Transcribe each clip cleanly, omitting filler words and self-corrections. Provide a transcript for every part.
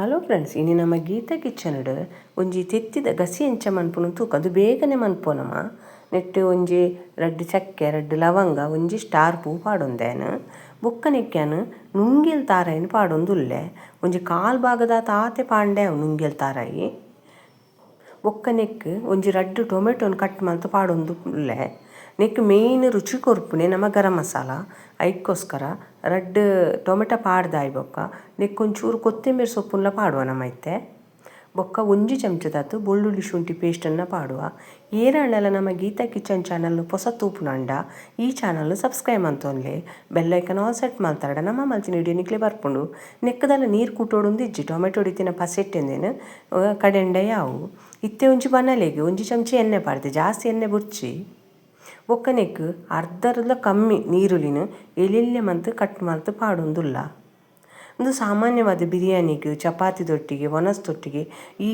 Hello friends, ಇನ್ನು ನಮ್ಮ ಗೀತಾ ಕಿಚನ್ಡ್ ಒಂಜಿ ತೆತ್ತಿದ ಗಸಿ ಎಂಚ ಮನ್ಪುನ ತೂಕ ಅದು ಬೇಗನೆ ಮನ್ಪೋನಮ. ನೆಟ್ಟು ಒಂಜಿ ರಡ್ಡ್ ಚಕ್ಕೆ, ರಡ್ಡ್ ಲವಂಗ, ಒಂಜಿ ಸ್ಟಾರ್ ಪೂ ಪಾಡೊಂದೇನು. ಬೊಕ್ಕ ನೆಕ್ಯಾನ್ ನುಂಗಿಲ್ ತಾರಾಯಿನ ಪಾಡೊಂದುಲ್ಲೆ. ಒಂಜಿ ಕಾಲ್ ಭಾಗದ ತಾತೆ ಪಾಂಡೆ ಅವು ನುಂಗಿಲ್ ತಾರಾಯಿ. ಬೊಕ್ಕ ನೆಕ್ ಒಂಜಿ ರಡ್ಡ್ ಟೊಮೆಟೊನ್ ಕಟ್ ಮಲ್ತ್ ಪಾಡೊಂದುಲ್ಲೆ. ನೆಕ್ ಮೇಯ್ನ್ ರುಚಿ ಕೊರ್ಪುನೆ ನಮ ಗರಂ ಮಸಾಲ. ಐಕ್ಕೋಸ್ಕರ ರಡ್ಡ್ ಟೊಮೆಟೊ ಪಾಡ್ದಾಯ್ ಬೊಕ್ಕ ನೆಕ್ ಒಂಚೂರು ಕೊತ್ತಂಬರಿ ಸೊಪ್ಪುನ್ಲ ಪಾಡುವ ನಮೈತೆ. ಬೊಕ್ಕ ಒಂಜಿ ಚಮಚದಾತು ಬೆಳ್ಳುಳ್ಳಿ ಶುಂಠಿ ಪೇಸ್ಟನ್ನು ಪಾಡುವ. ಏರಾಂಡಲ ನಮ್ಮ ಗೀತಾ ಕಿಚನ್ ಚಾನಲ್ ಹೊಸ ತೂಪುನಂಡ ಈ ಚಾನಲ್ ಸಬ್ಸ್ಕ್ರೈಬ್ ಅಂತೊನ್ಲೆ ಬೆಲ್ಲೈಕನ್ ಆಲ್ ಸೆಟ್ ಮಲ್ತಾರಡ ನಮ್ಮ ಮಲ್ತಿನ ವಿಡಿಯೋ ನಿಕ್ಲೆ ಬರ್ಪುಂಡು. ನೆಕ್ಕದಲ್ಲ ನೀರು ಕೂಟೋಡು ಇಜ್ಜಿ ಟೊಮೆಟೊ ಹೊಡಿತಿನ ಪಸೆಟ್ಟೆಂದೇನು ಕಡೆಂಡ ಯಾವು ಇತ್ತೆ ಒಂಜಿ ಬನಲೆಗೆ ಒಂಜಿ ಚಮಚ ಎಣ್ಣೆ ಪಾಡ್ದೆ, ಜಾಸ್ತಿ ಎಣ್ಣೆ ಬುಡ್ಚಿ. ಬೊಕ್ಕ ನೆಕ್ ಅರ್ಧರ್ಲ ಕಮ್ಮಿ ನೀರುಲಿನ ಎಲೆಲ್ಲೆ ಮಂತ್ ಕಟ್ ಮಲ್ತ್ ಪಾಡೊಂದುಲ್ಲ. ಒಂದು ಸಾಮಾನ್ಯವಾದ ಬಿರಿಯಾನಿಗೆ, ಚಪಾತಿದೊಟ್ಟಿಗೆ, ಒನಸ್ತೊಟ್ಟಿಗೆ ಈ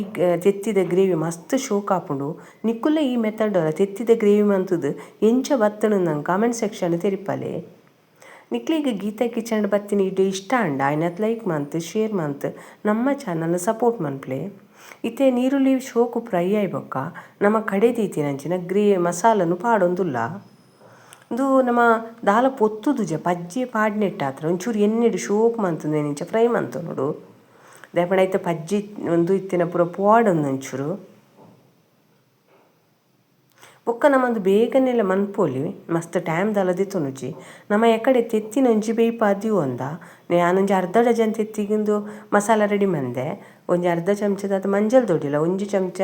ತೆತ್ತಿದ ಗ್ರೇವಿ ಮಸ್ತ್ ಶೋಕ್ ಆಪುಂಡು. ನಿಕ್ಕುಲ್ಲ ಈ ಮೆಥಡ್ ತೆತ್ತಿದ ಗ್ರೇವಿ ಮಂತುದು ಎಂಚ ಬತ್ತನು ನಂಗೆ ಕಮೆಂಟ್ ಸೆಕ್ಷನ್ ತೆರಿಪಲೆ. ನಿಕ್ಲಿಗೆ ಗೀತಾ ಕಿಚನ್ ಬತ್ತಿನ ವಿಡಿಯೋ ಇಷ್ಟ ಅಂಡ ಆಯ್ನತ್ ಲೈಕ್ ಮಂತ್, ಶೇರ್ ಮಂತ್, ನಮ್ಮ ಚಾನಲ್ ಸಪೋರ್ಟ್ ಮನ್ಪ್ಲೆ. ಇತ್ತೆ ನೀರುಳ್ಳಿ ಶೋಕು ಫ್ರೈ ಆಯ್ಬೊಕ್ಕ ನಮ್ಮ ಕಡೆ ತೀತಿನಂಚಿನ ಮಸಾಲನು ಪಾಡೊಂದುಲ್ಲ. ಇದು ನಮ್ಮ ದಾಲ ಪೊತ್ತುದುಜ ಪಜ್ಜಿ ಪಾಡ್ನೆಟ್ಟಾತ್ರ ಒಂಚೂರು ಎಣ್ಣೆಡು ಶೋಕು ಮಂತುಂದು ನೆಂಚ ಫ್ರೈ ಮಂತು ನೋಡು. ದೇಪಂಡ ಐತೆ ಪಜ್ಜಿ ಒಂದು ಇತ್ತಿನ ಪೂರ ಪೋಡೊಂದು ಒಂಚೂರು. ಬೊಕ್ಕ ನಮ್ಮದು ಬೇಗನೆಲ್ಲ ಮನ್ಪೊಲಿ ಮಸ್ತ್ ಟೈಮ್ ದಲದಿತ್ತುನುಜಿ. ನಮ್ಮ ಎಕಡೆ ತೆತ್ತಿನ ಒಂಜಿ ಬೇಯ್ಪ ಅದಿವು ಒಂದ ನಾನೊಂಜಿ ಅರ್ಧ ಡಜನ್ ತೆತ್ತಿಗಿಂದು ಮಸಾಲ ರೆಡಿ ಮಂದೆ. ಒಂಜಿ ಅರ್ಧ ಚಮಚದಾದ ಮಂಜಲ್ ದೊಡ್ಡಿಲ್ಲ, ಒಂಜಿ ಚಮಚ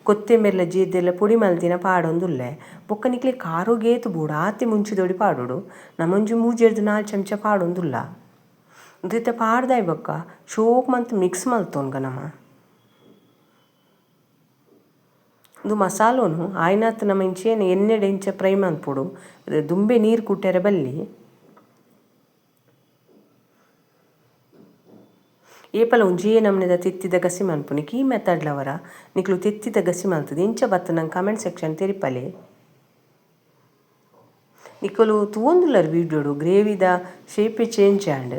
ಕೊತ್ತಂಬರಿಲ ಜೀರ್ದೆಲ್ಲ ಪುಡಿ ಮಲ್ತಿನ ಪಾಡೊಂದುಲ್ಲೆ. ಬೊಕ್ಕ ನಿಕ್ಲೆ ಕಾರು ಗೇತು ಬೂಡು ಆತಿ ಮುಂಚಿದೊಡಿ ಪಾಡೋಡು. ನಮ್ಮೊಂಜಿ 3-4 ಚಮಚ ಪಾಡೊಂದುಲ್ಲ. ಇತ್ತೆ ಪಾಡ್ದಾಯ್ ಬೊಕ್ಕ ಶೋಕ್ ಮಂತ್ ಮಿಕ್ಸ್ ಮಲ್ತೊನ್ಗ ನಮ್ಮ ಇದು ಮಸಾಲೋನು ಆಯ್ನಾತ್ ನಮ್ಮ ಇಂಚೇನು ಎಣ್ಣೆಡೆ ಇಂಚ ಫ್ರೈ ಮನ್ಪೊಡು. ದುಂಬೆ ನೀರು ಕುಟ್ಟೆರೆ ಬಲ್ಲಿ ಏಪಲ ಒಂಜೇ ನಮ್ನೆದ ತೆತ್ತಿದ ಗಸಿ ಮನ್ಪುನಿಕ್ ಈ ಮೆಥಡ್ಲವರ ನಿಕ್ಲು ತೆತ್ತಿದ ಗಸಿ ಮಲ್ತದೆ ಇಂಚ ಬತ್ತ ನಂಗೆ ಕಮೆಂಟ್ ಸೆಕ್ಷನ್ ತೆರಿಪಲೆ. ನಿಕ್ಕಲು ತೂವೊಂದುಲ್ಲರು ವೀಡಿಯೋಡು ಗ್ರೇವಿದ ಶೇಪೆ ಚೇಂಜ್ ಆಂಡ್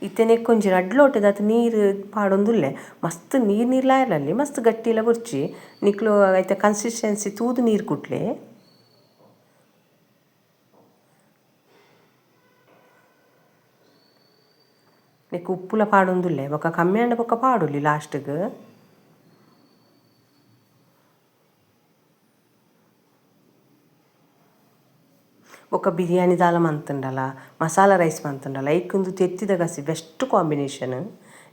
ಇತ್ತೆನೆಕ್ ಒಂಜಿ ರಡ್ಡ್ ಲೋಟದಾತ ನೀರು ಪಾಡೊಂದುಲ್ಲೆ. ಮಸ್ತ್ ನೀರ್ಲಾಯರಲ್ಲಿ ಮಸ್ತ್ ಗಟ್ಟಿಲ ಬುರ್ಚಿ ನಿಕ್ಲು ಐತೆ ಕನ್ಸಿಸ್ಟೆನ್ಸಿ ತೂದು ನೀರು ಕುಟ್ಲೆ. ನೆಕ್ ಉಪ್ಪುಲ ಪಾಡೊಂದುಲ್ಲೆ ಬೊಕ್ಕ ಕಮ್ಮಿ ಆಂಡ ಬೊಕ್ಕ ಪಾಡೊಲಿ ಲಾಸ್ಟ್ಗ್. ಬೊಕ್ಕ ಬಿರಿಯಾನಿ ದಾಲ ಮಂತುಂಡಲ, ಮಸಾಲ ರೈಸ್ ಮಂತುಂಡಲ ಐಕೊಂದು ತೆತ್ತಿದ ಗಸಿ ಬೆಸ್ಟ್ ಕಾಂಬಿನೇಷನ್.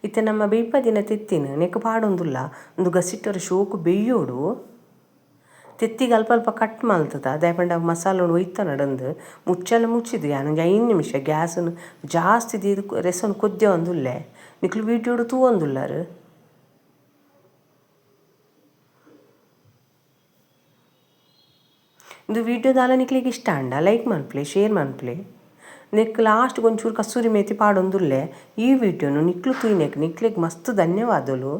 ಇತ್ತೆ ನಮ್ಮ ಬೇಯ್ಪದಿನ ತೆತ್ತಿನ ನೆಕ್ ಪಾಡೊಂದುಲ್ಲ ಒಂದು ಗಸಿಟ್ಟರ ಶೋಕು ಬೇಯೋಡು. ತೆತ್ತಿಗೆ ಅಲ್ಪ ಅಲ್ಪ ಕಟ್ ಮಲ್ತದ ದಾಯಪಂಡ ಮಸಾಲನು ಒಯ್ತ ನಡಂದು ಮುಚ್ಚೆಲ್ಲ ಮುಚ್ಚಿದ್ದು ಯಾನೊಂಜಿ 5 ನಿಮಿಷ ಗ್ಯಾಸನ್ನು ಜಾಸ್ತಿ ದೀದು ರೆಸನ್ ಕೊದ್ದೆ ಒಂದುಲ್ಲೆ. ನಿಕ್ಲು ವೀಡಿಯೋಡು ತೂವೊಂದುಲ್ಲರು. ಇದು ವಿಡಿಯೋದಾಲ ನಿಕ್ಲಿಗೆ ಇಷ್ಟ ಅಂಡ ಲೈಕ್ ಮನ್ಪ್ಲೆ, ಶೇರ್ ಮನ್ಪ್ಲೆ. ನೆಕ್ ಲಾಸ್ಟ್ಗೆ ಒಂಚೂರು ಕಸೂರಿ ಮೇಥಿ ಪಾಡೊಂದುಲ್ಲೆ. ಈ ವಿಡಿಯೋನು ನಿಕ್ಲು ತೂಯಿನೆಕ್ ನಿಕ್ಲಿಗೆ ಮಸ್ತ್ ಧನ್ಯವಾದಲು.